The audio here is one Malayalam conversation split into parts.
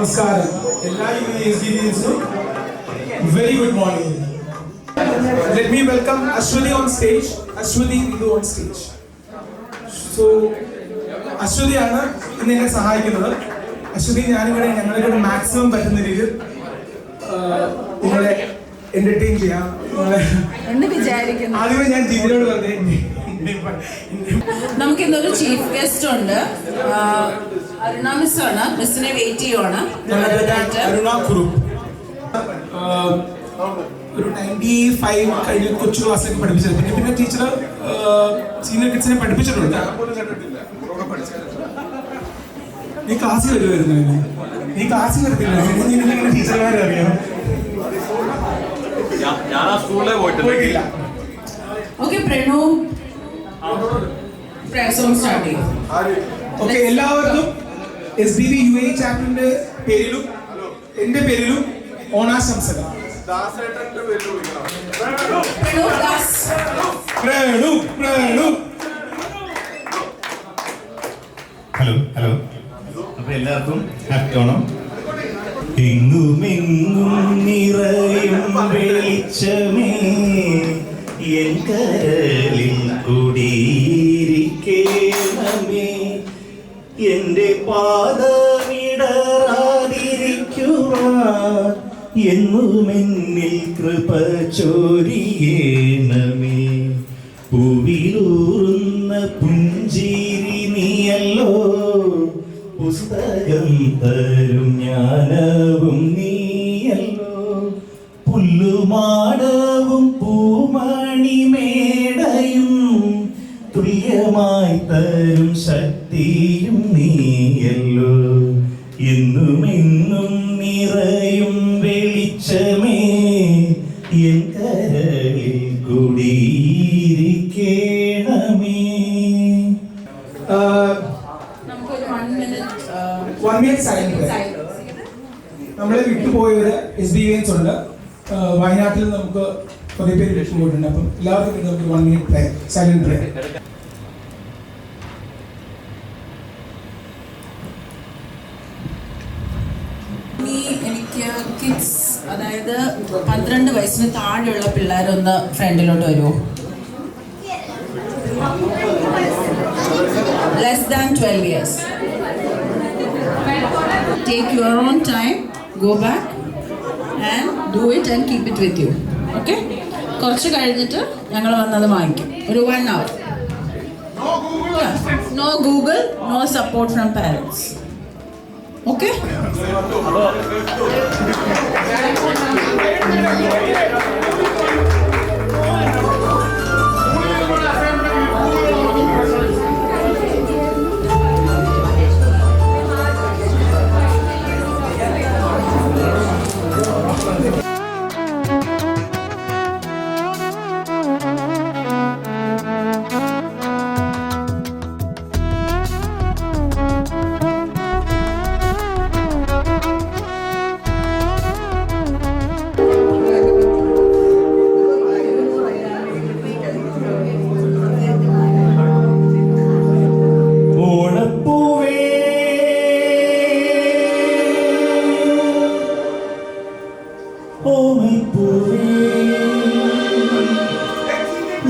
Namaskaram. Very good morning. Let me welcome Ashwati on stage. Ashwati Ridu on stage. So, Ashwati ആണ് ഇന്ന് എന്നെ സഹായിക്കുന്നത്. അശ്വതി ഞാനിവിടെ ഞങ്ങളുടെ മാക്സിമം പറ്റുന്ന രീതിയിൽ നിങ്ങളെ എന്റർടൈൻ ചെയ്യാം. ആദ്യമേ ഞാൻ ജീവനോട് പറഞ്ഞേ നമുക്ക് ഇന്നൊരു ചീഫ് ഗസ്റ്റ് ഉണ്ട്. അരുണ മിസ് ആണ്. മിസ്സിനെ വെയിറ്റ് ചെയ്യുവാണ്. അരുണ കുറുപ്പ് ഒരു 95 കഴിഞ്ഞ കൊച്ചു ക്ലാസ്സിലൊക്കെ പഠിപ്പിച്ചത്. പിന്നെ ടീച്ചർ സീനിയർ കിഡ്സിനെ പഠിപ്പിച്ചിട്ടുണ്ട്. നീ ക്ലാസ്സിൽ വരുമായിരുന്നു. നീ ക്ലാസ്സിൽ വരത്തില്ല. ടീച്ചർമാരെ അറിയാം. ഞാൻ ആ സ്കൂളിലെ പോയിട്ടില്ല. ഓക്കെ പ്രണവ് സ്റ്റാർട്ട് ചെയ്യും. ഓക്കെ, എല്ലാവർക്കും SBB UAE ചാപ്റ്ററിന്റെ പേരിലും എന്റെ പേരിലും ഓണാശംസകൾ. ഹലോ ഹലോ അപ്പൊ എല്ലാവർക്കും ഹാപ്പി ഓണം. എങ്ങുമെങ്ങും നിറയും വെളിച്ചമേ എൻ കരളിൽ കുടിയിരിക്കണമേ, എന്റെ പാദമിടറാതിരിക്കുവാൻ എന്നുമെന്നിൽ കൃപ ചൊരിയണമേ. പൂവിലൂറുന്ന പുഞ്ചിരി നീയല്ലോ, പുസ്തകം തരും ജ്ഞാനവും നീയല്ലോ, പുല്ലുമാടവും പൂമണിമേടയും തുല്യമായി തരും ശക്തിയും നീയല്ലോ. എന്നുമെന്നും നിറയും വെളിച്ചമേ എൻ കരളിൽ കുടിയിരിക്കണമേ. നമ്മളെ വിട്ടുപോയവര് SBVans ഉണ്ട്. വയനാട്ടിൽ നമുക്ക് കുറെ പേര് വിട്ടുപോയിട്ടുണ്ട്. അപ്പം എല്ലാവർക്കും നമുക്ക് 1 minute സൈലന്റ് പ്രേ. എനിക്ക് കിഡ്സ്, അതായത് 12 വയസ്സിന് താഴെയുള്ള പിള്ളേരൊന്ന് ഫ്രണ്ടിലോട്ട് വരുമോ? Less than 12 years. Take your own time, go back and do it and keep it with you. Okay? കുറച്ച് കഴിഞ്ഞിട്ട് ഞങ്ങൾ വന്നത് വാങ്ങിക്കും. ഒരു 1 hour. No Google, no support from parents. Okay?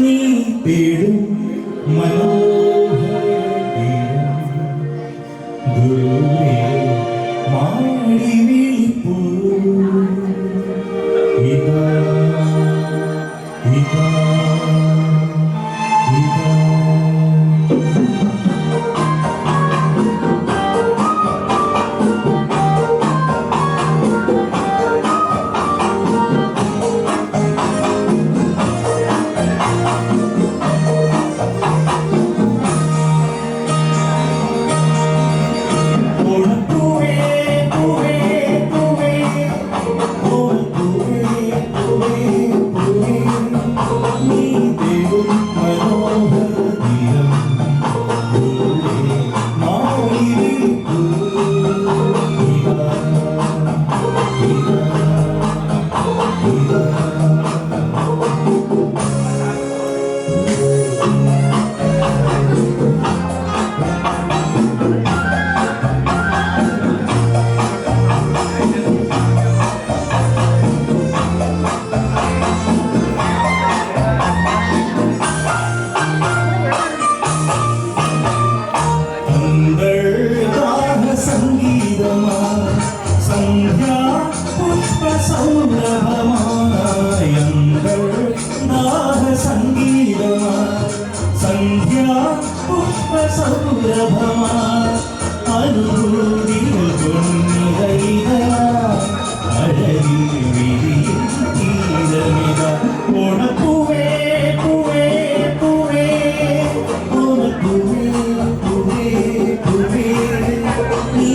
നീ തേടും മനോഹരം ദൂരെ മാടി വിളിപ്പൂ ഇതാ ഇതാ ഇതാ. പൂവേ പൂവേ പുഷ്പസൗരഭമാ അനുഭൂതികൾ പൊന്നിതൈതലാ അഴകിൽ വിരിയും തീരമിത ഓണപ്പൂവേ പൂവേ പൂവേ ഓണപ്പൂവേ പൂവേ പൂവേ നീ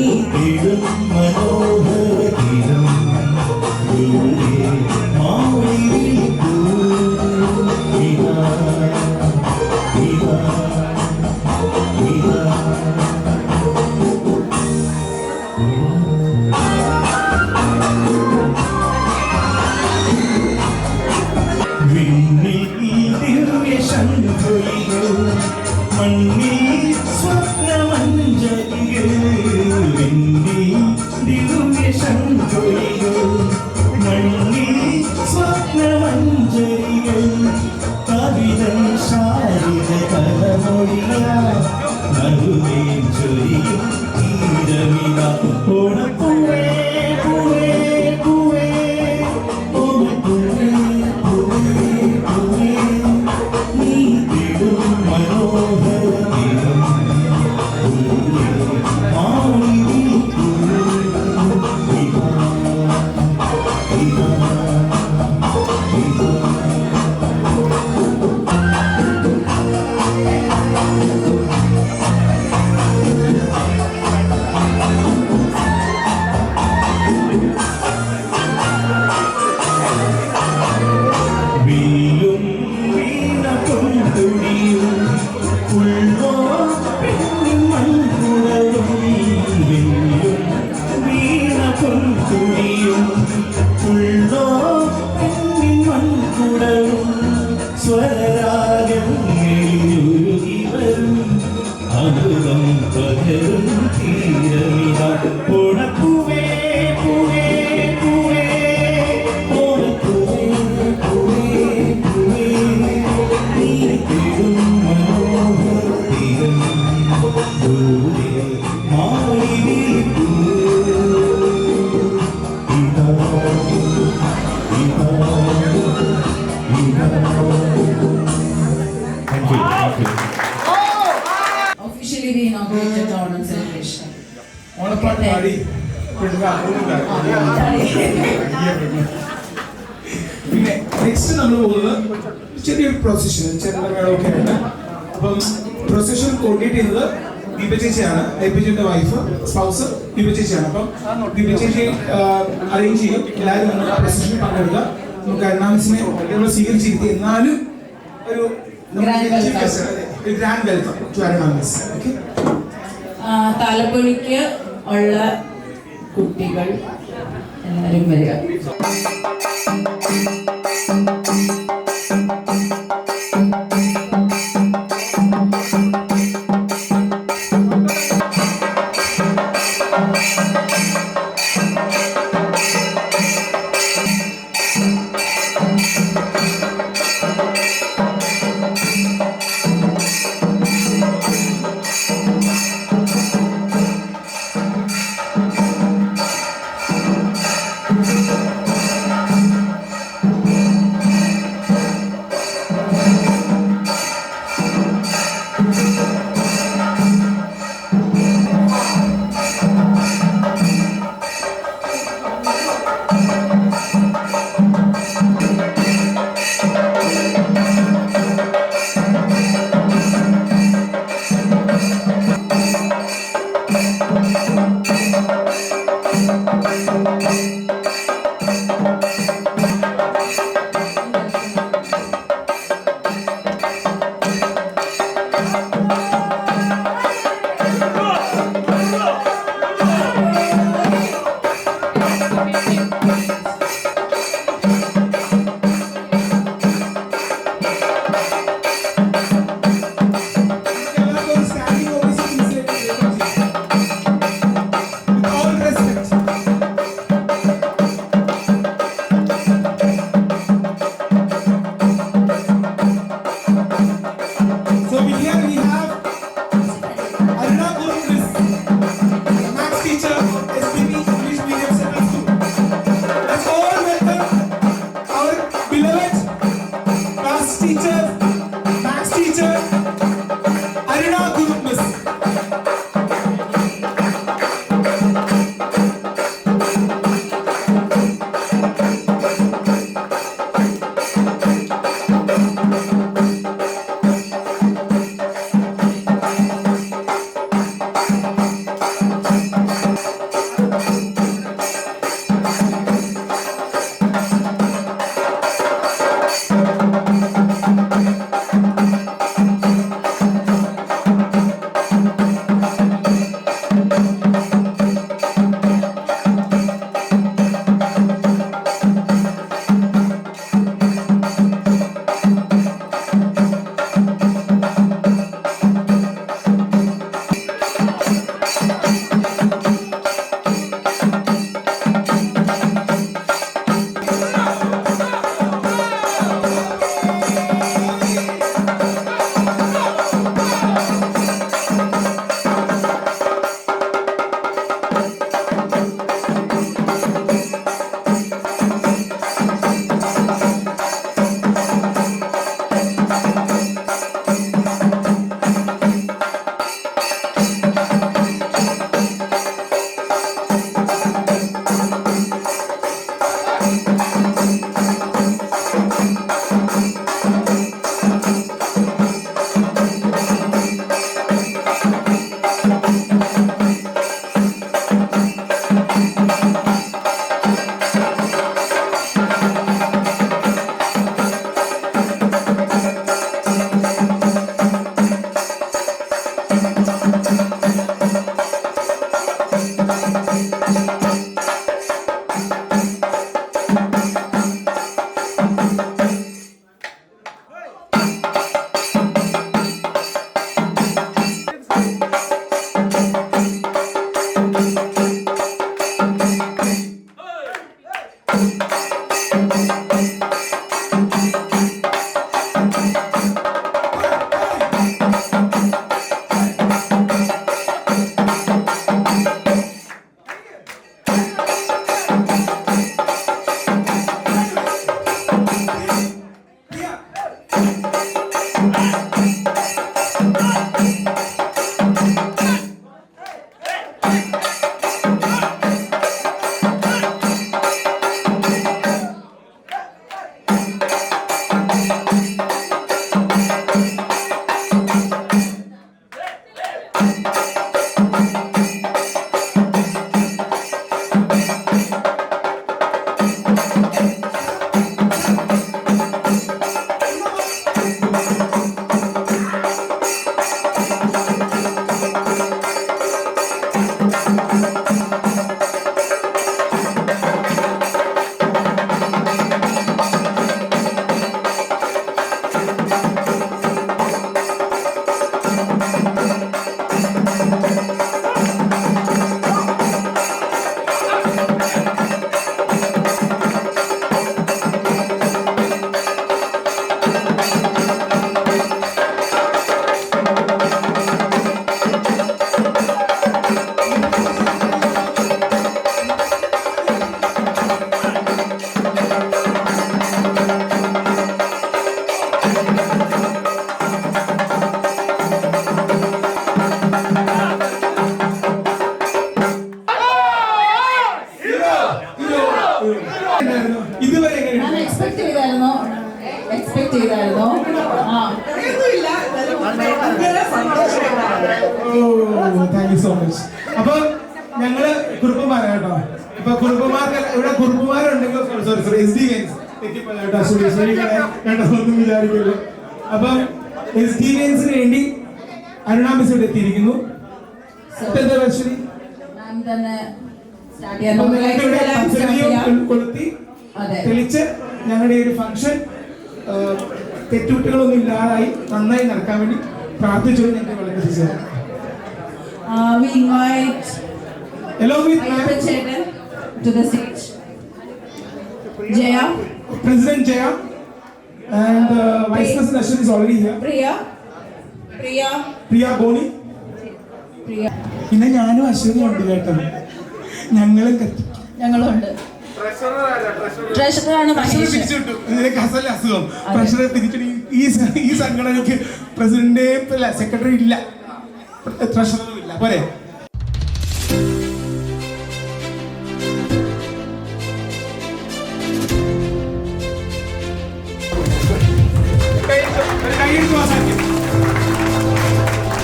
ഇടും മനോഹര ഗീതം ദൂരെ മാവിലി പൂവിതാ ഇതാ ഇതാ വിണ്ണിൽ ദിവ്യശംഖുലികൾ മണ്ണിൽ സ്വപ്നമഞ്ജലികൾ വിണ്ണിൽ ദിവ്യശംഖുലികൾ മണ്ണിൽ സ്വപ്നമഞ്ജലികൾ കവിതം ശാരിക കലമൊഴിയ നടുവേ ചൊരിയും തീരമിത ഓണപ്പൂവേ പൂവേ പൂവേ ഓണപ്പൂവേ പൂവേ പൂവേ നീ ഇടും മനോഹര ഗീതം ദൂരെ മാവിലി പൂവിതാ ഇതാ ഇതാ വീലും വീണകൊണ്ടുടിയും ഉള്ളോ പെണ്ണിൻ മൺകുടവും വീലും വീണകൊണ്ടുടിയും ഉള്ളോ പെണ്ണിൻ മൺകുടവും സ്വരരാഗങ്ങളിലൊരുകി വരും അമൃതം പകരും തീരമിത ഓണപ്പൂവേ പൂവേ പൂവേ ഓണപ്പൂവേ പൂവേ പൂവേ നീ ഇടും മനോഹര തീരം ദൂരെ മാവിലി ഇതാ ഇതാ ഇതാ. Thank you. Thank you. Officially we inaugurated the Onam celebration. ഓണപ്പാട്ട് പാടി പിന്നെ നെക്സ്റ്റ് നമ്മൾ പോകുന്നത് ചെറിയൊരു പ്രൊസഷൻ ചെറുമേളമൊക്കെ ഉണ്ട്. അപ്പം പ്രൊസഷൻ കോർഡിനേറ്റ് ചെയ്യുന്നത് ദീപ ചേച്ചിയാണ്, ദീപചേച്ചിയുടെ വൈഫ് സ്പൗസ് ദീപ ചേച്ചിയാണ്. അപ്പം ദീപ ചേച്ചി അറേഞ്ച് ചെയ്യും. എല്ലാവരും നമ്മൾ പ്രൊസഷനിൽ പങ്കെടുക്കുക. നമുക്ക് അണ്ണാമിസിനെ നമ്മൾ സ്വീകരിച്ചിരുത്തി എന്നാലും ഒരു ഗ്രാൻഡ് വെൽക്കം ടു അണ്ണാമിസ്. ഓക്കെ, താലപ്പൊലിക്ക് ഉള്ള കുട്ടികൾ എല്ലാവരും വരിക. ഇതുവരെ ഞാൻ എക്സ്പെക്ട് ചെയ്തായിരുന്നോ താങ്ക് യു സോ മച്ച്. അപ്പൊ ഞങ്ങള് കുറുപ്പന്മാരാ കേട്ടോ. ഇപ്പൊ കുറുപ്പന്മാർക്ക് ഇവിടെ കുറുപ്പന്മാരുണ്ടെങ്കിൽ സോറി SDVNs ഒന്നും വിചാരിക്കില്ല. അപ്പൊ SDVNസിന് വേണ്ടി അരുണ മിസ് ഇവിടെ എത്തിയിരിക്കുന്നു. കൊളുത്തി തെളിച്ച് ഞങ്ങളുടെ ഈ ഒരു ഫംഗ്ഷൻ തെറ്റുകുട്ടികളൊന്നും ഇല്ലാതായി നന്നായി നടക്കാൻ വേണ്ടി പ്രാർത്ഥിച്ചു. ഞങ്ങൾക്ക് വളരെ തീർച്ചയായും we invite along with Chetan to the stage. Jaya, President Jaya and Vice President Ashwin is already here. Priya Boni. പിന്നെ ഞാനും അശ്വതി ഉണ്ട് കേട്ടോ. ഞങ്ങളുണ്ട്. ട്രഷററാണ് തിരിച്ചുവിട്ടു. ഇതിലേക്ക് അസല അസുഖം പ്രഷറെ തിരിച്ചിട്ട് ഈ സംഘടനയ്ക്ക് പ്രസിഡന്റ് അല്ല, സെക്രട്ടറി ഇല്ല, ട്രഷററും ഇല്ല. പോരെ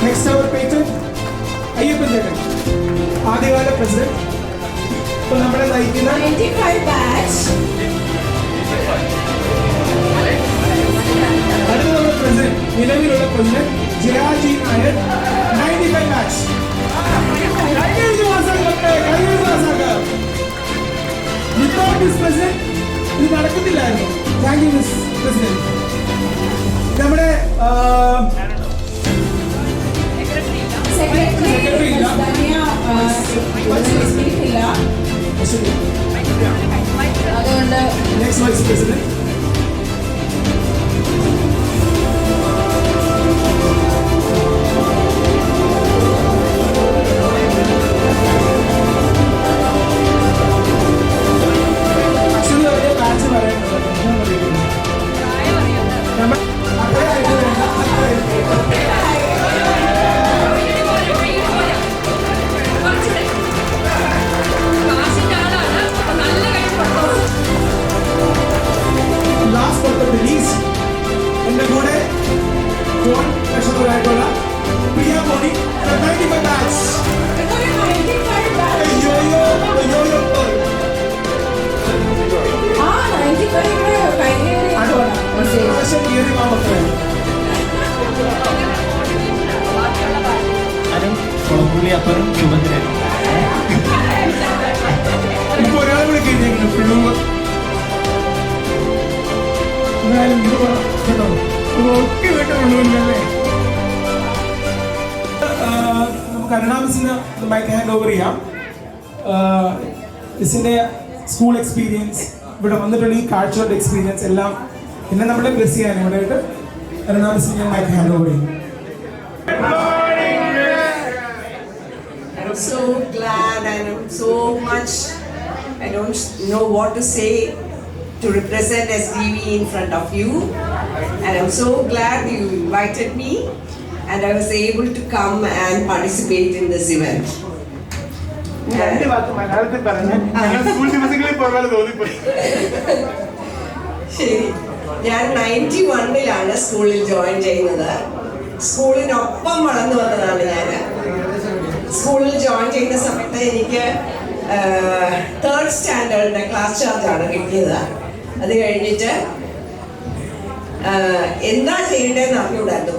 നെക്സ്റ്റ് അവർ പേറ്റന്റ് അയ്യപ്പൻ ചേട്ടൻ, ആദ്യകാല പ്രസിഡന്റ്. ഇപ്പൊ നമ്മളെ നയിക്കുന്ന 95 batch. അടുത്ത നമ്മുടെ പ്രസിഡന്റ്, നിലവിലുള്ള president Jayaji Nair, 95 batch. Without this president ഇത് നടക്കത്തില്ലായിരുന്നു. Thank you miss president. നമ്മുടെ സെക്രട്ടറി അതുകൊണ്ട് next vice president Priya Boni, 95 batch. അപ്പനും ശുഭത്തിനും ഇപ്പൊ ഒരാളെ കൂടെ കഴിഞ്ഞു പിള്ളൂർ. എന്തായാലും ഇത് കേട്ടോ, ഒക്കെ വീട്ടിലുള്ളൂല്ലേ. നമുക്ക് അരുണ മിസ്സിന് മൈക്ക് ഹാൻഡ് ഓവർ ചെയ്യാം. മിസ്സിന്റെ സ്കൂൾ എക്സ്പീരിയൻസ്, ഇവിടെ വന്നിട്ടുള്ള ഈ കാഴ്ചയുടെ എക്സ്പീരിയൻസ് എല്ലാം പിന്നെ നമ്മളെ ബ്ലെസ് ചെയ്യാൻ ഇവിടെ ആയിട്ട് അരുണ മിസ്സിന് ഞാൻ മൈക്ക് ഹാൻഡ് ഓവർ ചെയ്യും. I'm so glad and I'm so much, I don't know what to say to represent SDV in front of you, and I'm so glad you invited me and I was able to come and participate in this event. ശരി, ഞാൻ 91-ലാണ് സ്കൂളിൽ ജോയിൻ ചെയ്യുന്നത്. സ്കൂളിനൊപ്പം വളർന്നു വന്നതാണ് ഞാൻ. എനിക്ക് 3rd സ്റ്റാൻഡേർഡിൻ്റെ ക്ലാസ് ചാർജാണ് കിട്ടിയത്. അത് കഴിഞ്ഞിട്ട് എന്താ ചെയ്യേണ്ടതെന്ന് അറിഞ്ഞുകൂടായിരുന്നു.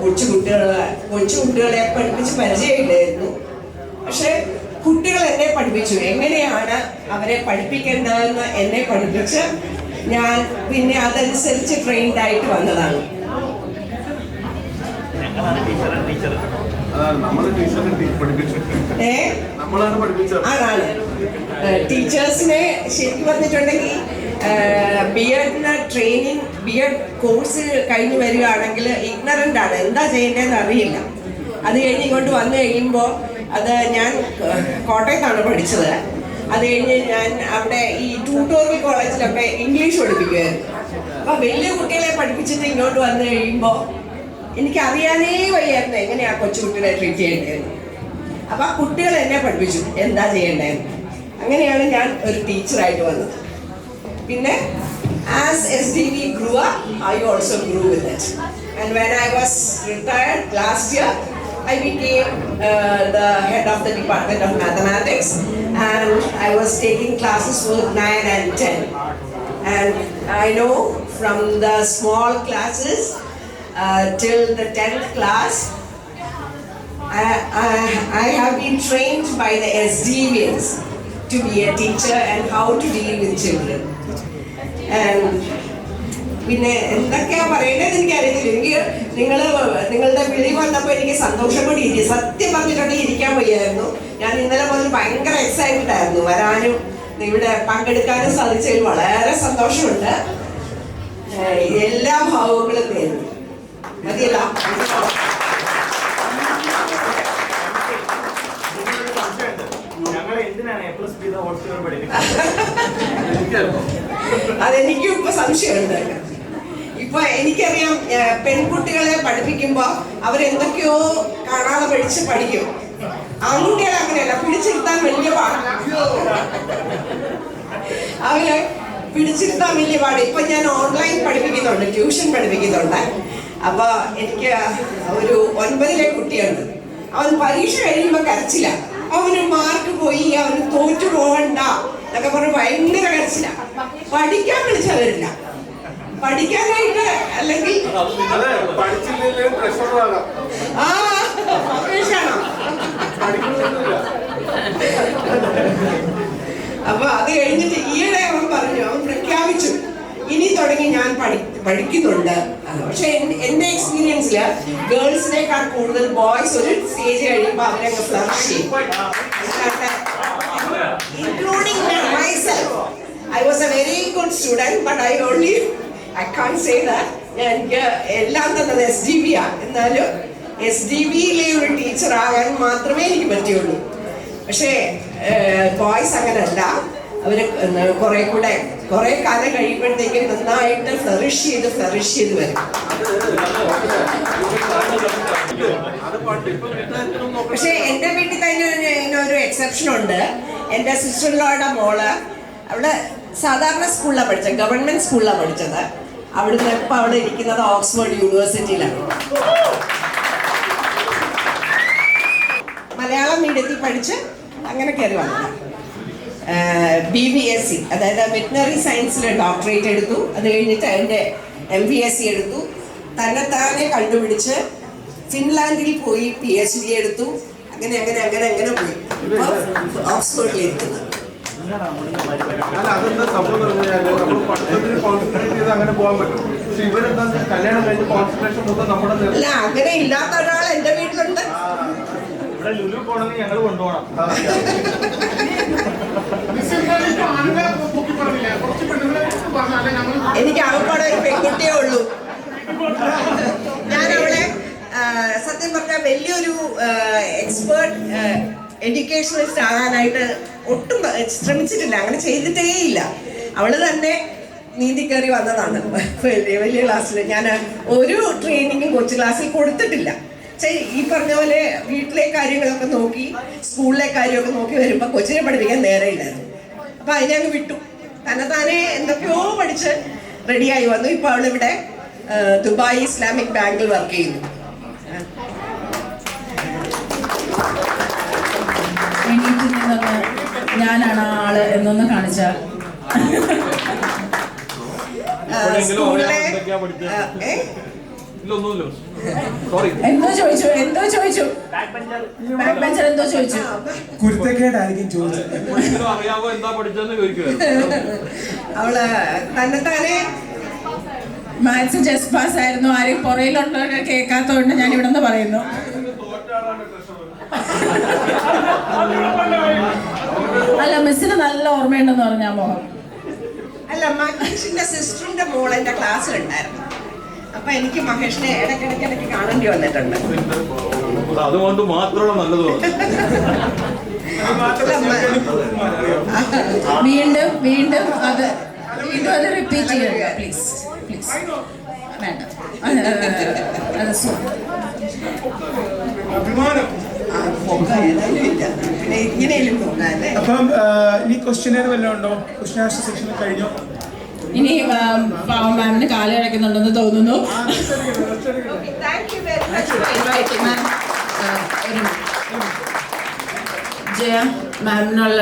കൊച്ചുകുട്ടികളെ പഠിപ്പിച്ച് പരിചയമില്ലായിരുന്നു. പക്ഷെ കുട്ടികൾ എന്നെ പഠിപ്പിച്ചു. എങ്ങനെയാണ് അവരെ പഠിപ്പിക്കേണ്ടതെന്ന് എന്നെ പഠിപ്പിച്ച് ഞാൻ പിന്നെ അതനുസരിച്ച് ട്രെയിൻഡ് ആയിട്ട് വന്നതാണ്. അതാണ് ടീച്ചേഴ്സിനെ ശരിക്കും പറഞ്ഞിട്ടുണ്ടെങ്കിൽ ബി.എഡ് കോഴ്സ് കഴിഞ്ഞ് വരികയാണെങ്കിൽ ഇഗ്നറൻ്റ് ആണ്, എന്താ ചെയ്യേണ്ടതെന്ന് അറിയില്ല. അത് കഴിഞ്ഞ് ഇങ്ങോട്ട് വന്നു കഴിയുമ്പോൾ അത് ഞാൻ കോട്ടയത്താണ് പഠിച്ചത്. അത് കഴിഞ്ഞ് ഞാൻ അവിടെ ഈ ട്യൂട്ടോറിയൽ കോളേജിലൊക്കെ ഇംഗ്ലീഷ് പഠിപ്പിക്കുമായിരുന്നു. അപ്പോൾ വലിയ കുട്ടികളെ പഠിപ്പിച്ചിട്ട് ഇങ്ങോട്ട് വന്നു കഴിയുമ്പോൾ എനിക്കറിയാനേ വയ്യായിരുന്നു എങ്ങനെയാണ് കൊച്ചുകുട്ടികളെ ട്രീറ്റ് ചെയ്യേണ്ടതെന്ന്. അപ്പോൾ ആ കുട്ടികൾ എന്നെ പഠിപ്പിച്ചു എന്താ ചെയ്യേണ്ടതെന്ന്. അങ്ങനെയാണ് ഞാൻ ഒരു ടീച്ചറായിട്ട് വന്നത്. പിന്നെ as SDV grew up, I also grew with it. And when I was retired last year, I became the head of the Department of Mathematics, and I was taking classes for 9 and 10. And I know from the small classes till the 10th class, I have been trained by the SDVs to be a teacher and how to deal with children. And പിന്നെ എന്തൊക്കെയാ പറയേണ്ടത് എനിക്കറിയത്തില്ല. എനിക്ക് നിങ്ങളുടെ വിളി വന്നപ്പോൾ എനിക്ക് സന്തോഷം കൂടി ഇരി. സത്യം പറഞ്ഞിട്ടുണ്ടെങ്കിൽ ഇരിക്കാൻ വയ്യായിരുന്നു. ഞാൻ ഇന്നലെ മുതൽ ഭയങ്കര എക്സൈറ്റഡ് ആയിരുന്നു. വരാനും ഇവിടെ പങ്കെടുക്കാനും സാധിച്ചതിൽ വളരെ സന്തോഷമുണ്ട്. എല്ലാ ഭാവങ്ങളും നേരുന്നു. മതിയല്ല. അതെനിക്കും ഇപ്പൊ സംശയമുണ്ട്. ഇപ്പൊ എനിക്കറിയാം പെൺകുട്ടികളെ പഠിപ്പിക്കുമ്പോ അവരെന്തൊക്കെയോ കാണാതെ പഠിച്ച് പഠിക്കും. ആൺകുട്ടികൾ അങ്ങനെയല്ല, പിടിച്ചിരുത്താൻ വലിയ പാടാണ്. അവര് പിടിച്ചിരുത്താൻ വലിയ പാട്. ഇപ്പൊ ഞാൻ ഓൺലൈൻ പഠിപ്പിക്കുന്നുണ്ട്, ട്യൂഷൻ പഠിപ്പിക്കുന്നുണ്ട്. അപ്പൊ എനിക്ക് ഒരു 9ലെ കുട്ടിയുണ്ട്. അവൻ പരീക്ഷ കഴിയുമ്പോ കരച്ചില്ല. അവന് മാർക്ക് പോയി, അവന് തോറ്റു പോകണ്ട എന്നൊക്കെ പറഞ്ഞ് ഭയങ്കര കരച്ചില്ല. പഠിക്കാൻ വിളിച്ചാൽ വരില്ല. പഠിക്കാനായിട്ട് അല്ലെങ്കിൽ അപ്പൊ അത് കഴിഞ്ഞിട്ട് ഈയിടെ അവൻ പറഞ്ഞു, അവൻ പ്രഖ്യാപിച്ചു ഇനി തുടങ്ങി ഞാൻ പഠിക്കുന്നുണ്ട്. പക്ഷെ എന്റെ എക്സ്പീരിയൻസിൽ ഗേൾസിനേക്കാൾ കൂടുതൽ ബോയ്സ് ഒരു സ്റ്റേജ് കഴിയുമ്പോൾ അവരങ്ങ് ഫ്ലറിഷ് ചെയ്യും. Including myself. I was a very good student, but I can't say that. എനിക്ക് എല്ലാം തന്നത് SDV ആണ്. എന്നാലും SDVയിലെ ഒരു ടീച്ചർ ആകാൻ മാത്രമേ എനിക്ക് പറ്റുള്ളൂ. പക്ഷേ ബോയ്സ് അങ്ങനെയല്ല. അവർ കുറെ കാലം കഴിയുമ്പോഴത്തേക്കും നന്നായിട്ട് ഫ്ലറിഷ് ചെയ്ത് വരും. പക്ഷെ എൻ്റെ വീട്ടിൽ തന്നെ ഒരു എക്സെപ്ഷൻ ഉണ്ട്. എൻ്റെ സിസ്റ്റർ-ഇൻ-ലോയുടെ മോള് അവിടെ സാധാരണ സ്കൂളിലാണ് പഠിച്ചത്, ഗവൺമെന്റ് സ്കൂളിലാണ് പഠിച്ചത്. അവിടുന്ന് ഇപ്പം അവിടെ ഇരിക്കുന്നത് ഓക്സ്ഫോർഡ് യൂണിവേഴ്സിറ്റിയിലാണ്. മലയാളം മീഡിയത്തിൽ പഠിച്ച് അങ്ങനെ കയറി വന്നത്. BBSc അതായത് വെറ്റിനറി സയൻസിൽ ഡോക്ടറേറ്റ് എടുത്തു. അത് കഴിഞ്ഞിട്ട് അതിൻ്റെ MVSc എടുത്തു. തന്നെത്താനെ കണ്ടുപിടിച്ച് ഫിൻലാൻഡിൽ പോയി PhD എടുത്തു. അങ്ങനെ പോയി ഓക്സ്ഫോർഡിൽ ഇരിക്കുന്നത്. അല്ല, അങ്ങനെ ഇല്ലാത്ത ഒരാൾ എൻ്റെ വീട്ടിലുണ്ട്. എനിക്ക് അവൾക്കോടെ ഒരു പെൺകുട്ടിയേ ഉള്ളൂ. ഞാൻ അവളെ സത്യം പറഞ്ഞാൽ വലിയൊരു എക്സ്പേർട്ട് എഡ്യൂക്കേഷണലിസ്റ്റ് ആകാനായിട്ട് ഒട്ടും ശ്രമിച്ചിട്ടില്ല, അങ്ങനെ ചെയ്തിട്ടേ ഇല്ല. അവള് തന്നെ നീന്തി കയറി വന്നതാണ് വലിയ ക്ലാസ്സിൽ. ഞാൻ ഒരു ട്രെയിനിങ്ങും കൊച്ചു ക്ലാസ്സിൽ കൊടുത്തിട്ടില്ല. ഈ പറഞ്ഞ പോലെ വീട്ടിലെ കാര്യങ്ങളൊക്കെ നോക്കി സ്കൂളിലെ കാര്യമൊക്കെ നോക്കി വരുമ്പോൾ കൊച്ചിനെ പഠിപ്പിക്കാൻ നേരെയില്ലായിരുന്നു. അപ്പൊ അതിനങ്ങ് വിട്ടു. തന്നെത്താനെ എന്തൊക്കെയോ പഠിച്ച് റെഡിയായി വന്നു. ഇപ്പൊ അവളിവിടെ ദുബായ് ഇസ്ലാമിക് ബാങ്കിൽ വർക്ക് ചെയ്യുന്നു. എണീറ്റ് നിന്ന് ഞാനാണ് ആ ആള് എന്നൊന്ന് കാണിച്ചാൽ. സ്കൂളിലെ എന്തോ ചോദിച്ചു ബാക്ക് ബെഞ്ചർ എന്തോ ചോദിച്ചു. കുരുത്തക്കേടായിരിക്കും ചോദിച്ചത്. അറിയാവോ എന്താ പഠിച്ചെന്ന് ചോദിക്കുവായിരുന്നു. അവള് തന്നെത്താനെ മാത്സ് ജസ്റ്റ് പാസ് ആയിരുന്നു. ആരും പുറയിലുള്ളവരെ കേൾക്കാത്തതുകൊണ്ട് ഞാൻ ഇവിടെ നിന്ന് പറയുന്നു. അല്ല, മിസ്സിന് നല്ല ഓർമ്മയുണ്ടെന്ന് പറഞ്ഞാ മോഹം. അല്ല, മഹേഷിന്റെ സിസ്റ്ററിന്റെ മോൾ എന്റെ ക്ലാസ്സിലുണ്ടായിരുന്നു. അപ്പൊ എനിക്ക് മഹേഷിനെ ഇടയ്ക്കിടയ്ക്ക് കാണേണ്ടി വന്നിട്ടുണ്ട്. അതുകൊണ്ട് മാത്രമുള്ള നല്ലത് വീണ്ടും അത് റിപ്പീറ്റ് ചെയ്യുക പ്ലീസ്. വേണ്ട, അഭിമാനം. പിന്നെ ഇങ്ങനെയും തോന്നാല്ലേ. അപ്പം ഇനി ക്വസ്റ്റ്യനർ വല്ലതും ഉണ്ടോ? ക്വസ്റ്റ്യൻ ആൻസർ സെക്ഷൻ കഴിഞ്ഞോ? ഇനി പാവം മാമിന് കാല് കിടക്കുന്നുണ്ടെന്ന് തോന്നുന്നു. Thank you very much. Jaya മാമിനുള്ള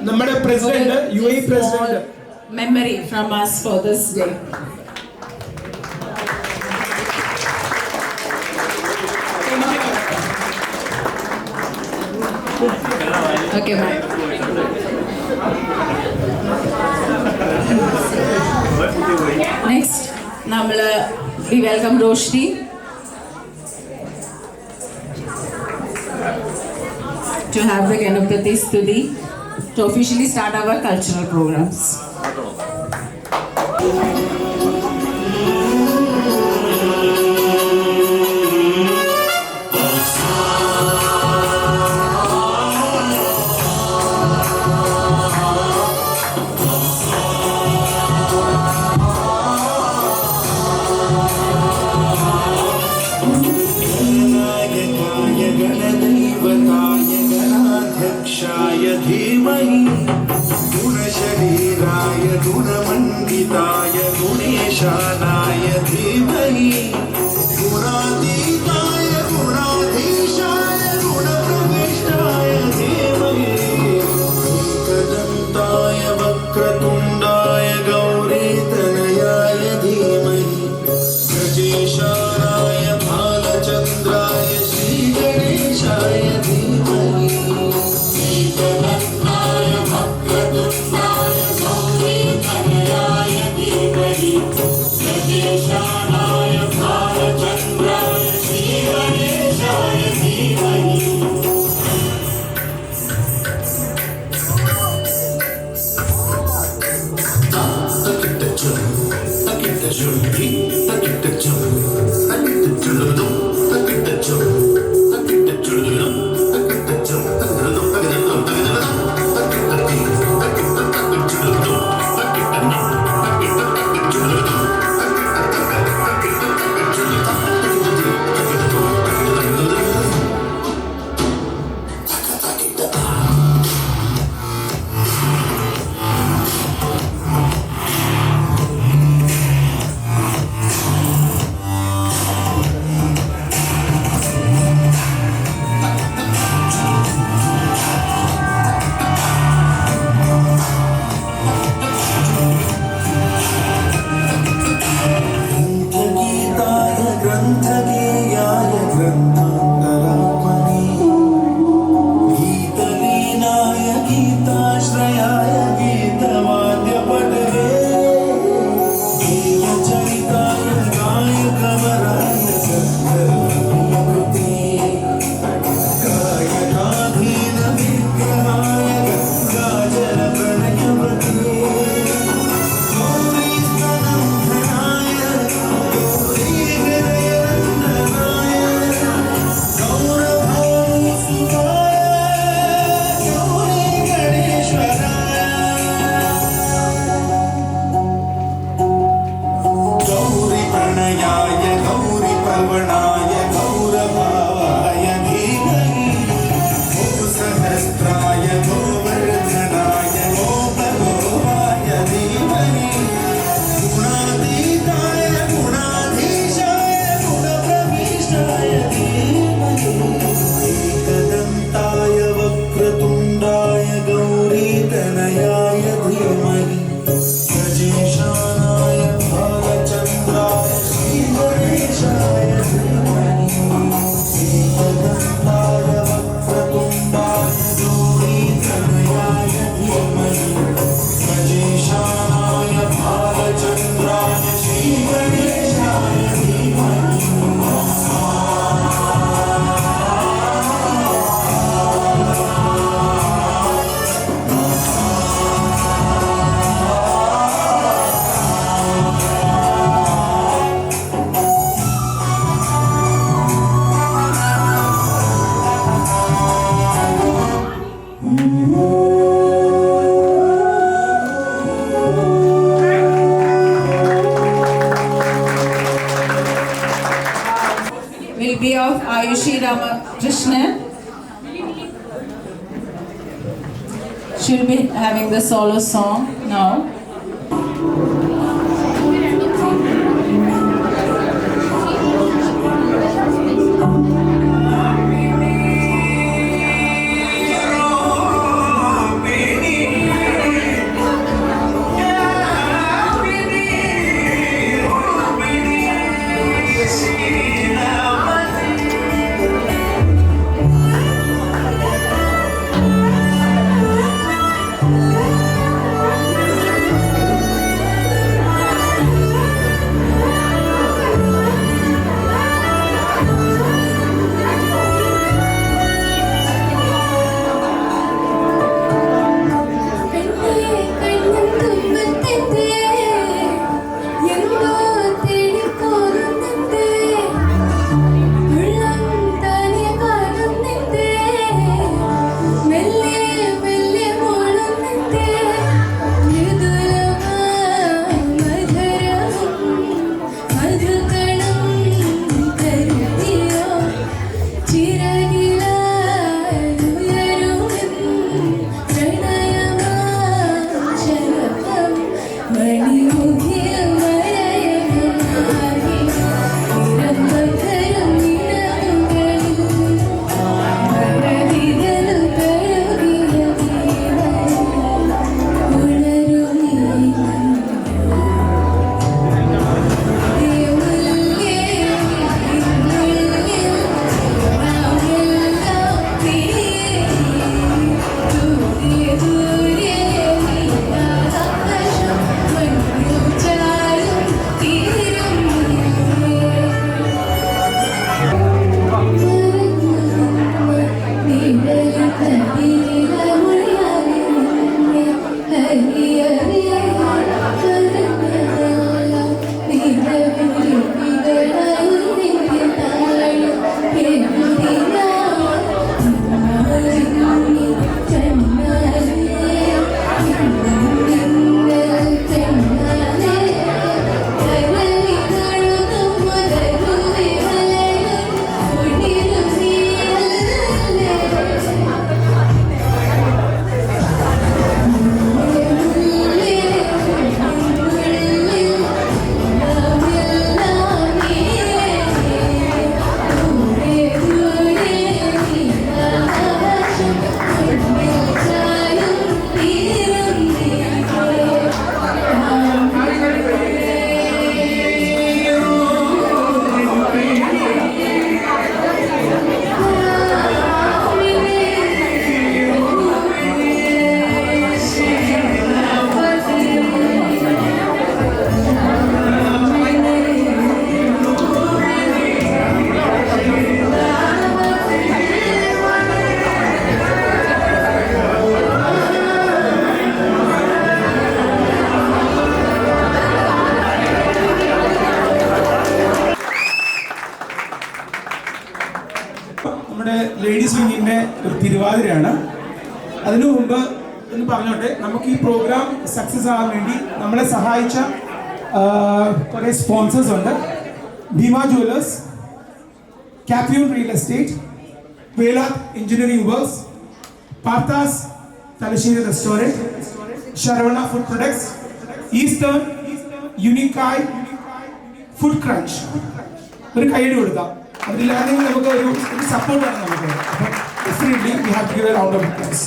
നമ്മുടെ president, UAE president, memory from us for this day. Okay, ma'am. Next, we welcome Roshni to have the Ganapati Stuti to officially start our cultural programs. गणाध्यक्षाय धीमहि गुणशरीराय गुणमण्डिताय गुणेशानाय धीमहि गुणातीताय गुणाधीशाय गुणप्रविष्टाय धीमहि एकदन्ताय वक्रतुण्डाय गौरीतनयाय धीमहि गजेशानाय भालचन्द्राय श्रीगणेशाय धीमहि एकदन्ताय वक्रतुण्डाय गौरीतनयाय धीमहि गजेशानाय भालचन्द्राय Shri Krishnan. She'll be having the solo song now. നമ്മുടെ ലേഡീസ് വിങ്ങിൻ്റെ ഒരു തിരുവാതിരയാണ്. അതിനു മുമ്പ് എന്ന് പറഞ്ഞോട്ടെ, നമുക്ക് ഈ പ്രോഗ്രാം സക്സസ് ആകാൻ വേണ്ടി നമ്മളെ സഹായിച്ച കുറേ സ്പോൺസേഴ്സ് ഉണ്ട്. ഭീമ ജുവലേഴ്സ്, കാപ്യൂൺ റിയൽ എസ്റ്റേറ്റ്, വേലാത് എഞ്ചിനീയറിംഗ് വർക്ക്സ്, പാർത്താസ് Thalassery restaurant, Saravana food products, eastern, യൂണിക്കായ്, ഫുഡ് ക്രഞ്ച്. ഒരു കൈയ്യടി കൊടുക്കാം. അതില്ലാതെ നമുക്ക് ഒരു സപ്പോർട്ടാണ് നമുക്ക്. അപ്പം definitely we have to give a round of applause.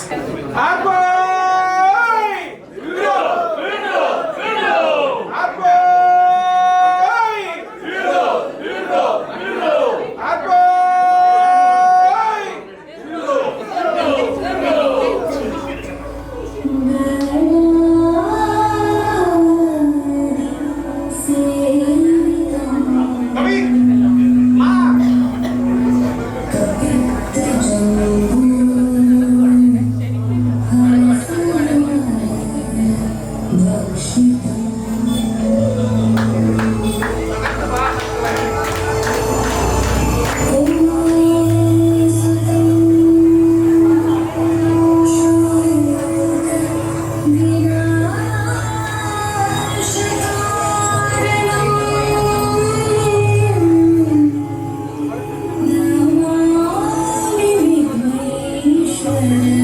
Oh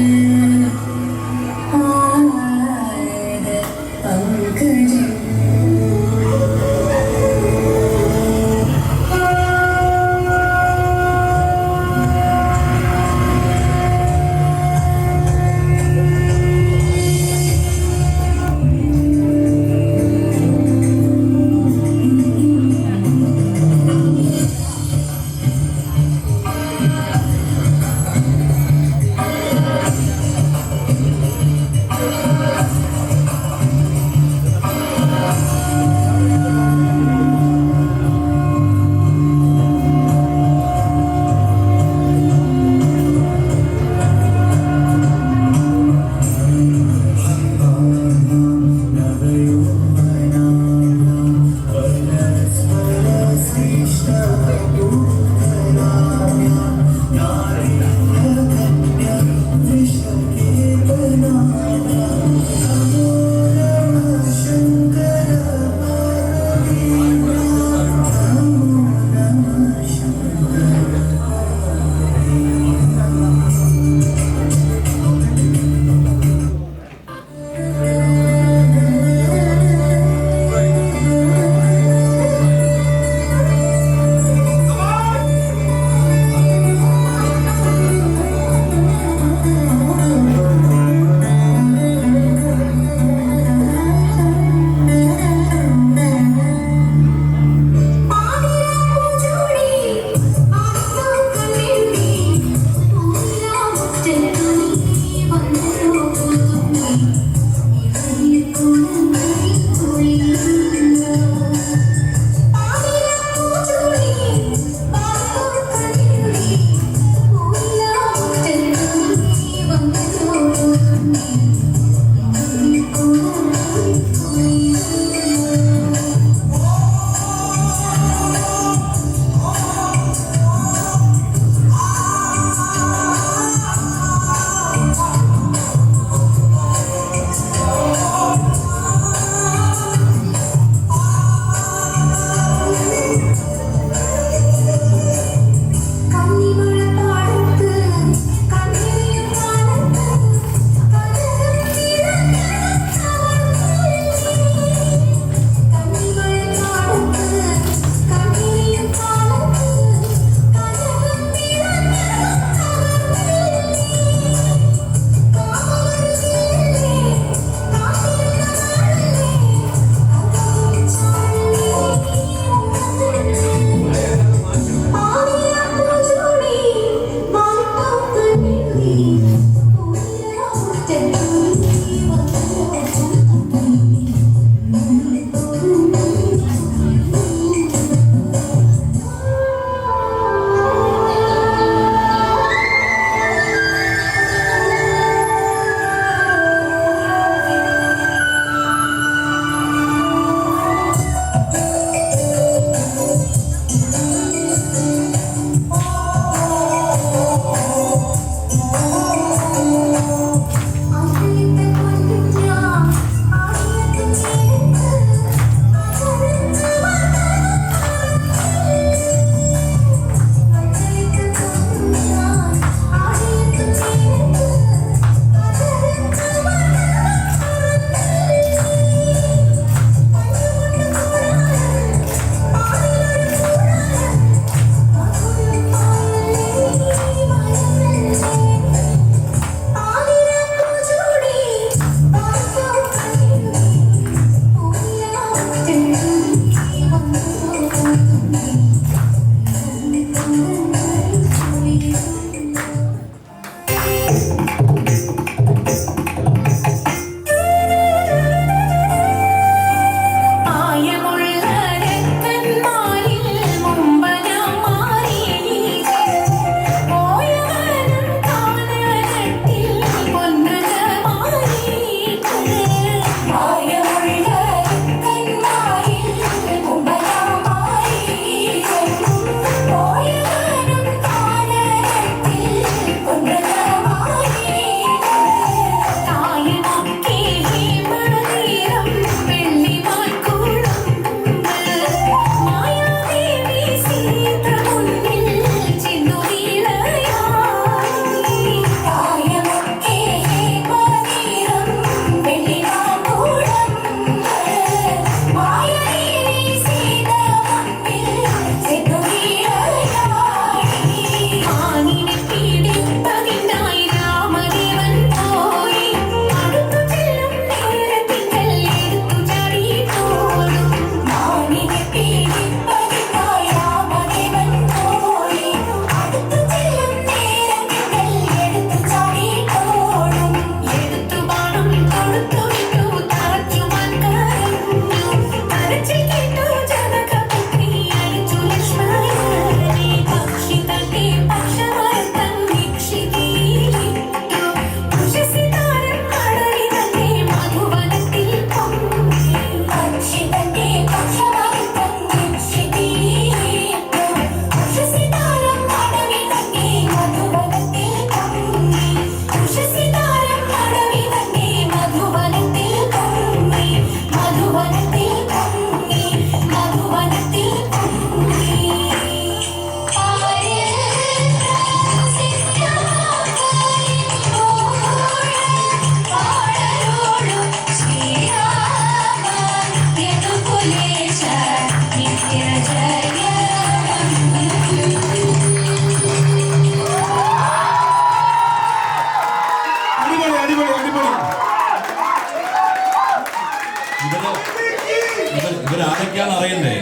പറയണ്ടേ?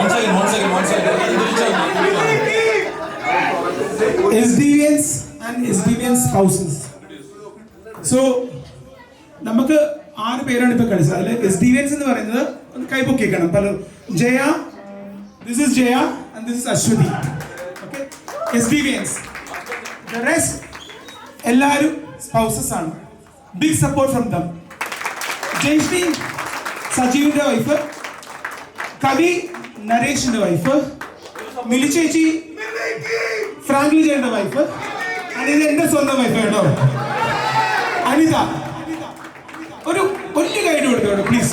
One second. SDVNs and SDVN spouses. So നമുക്ക് 6 പേരാണ് ഇപ്പൊ കളിച്ചത്. അതിൽ SDVNs എന്ന് പറയുന്നത് ഒന്ന് കൈപൊക്കിക്കണം. പല Jaya, this is Jaya and this is Ashwati. Okay, SDVNs. The rest എല്ലാവരും spouses ആണ്. Big support from them. Jayashree സജീവിന്റെ വൈഫ്, കവി നരേഷിന്റെ വൈഫ്, മിലി ചേച്ചി ഫ്രാങ്ക്ലി ചേട്ടന്റെ വൈഫ്, അനിത എന്റെ സ്വന്തം വൈഫ് കേട്ടോ. അനിത ഒരു വലിയ ഗൈഡ് കൊടുത്തോ പ്ലീസ്.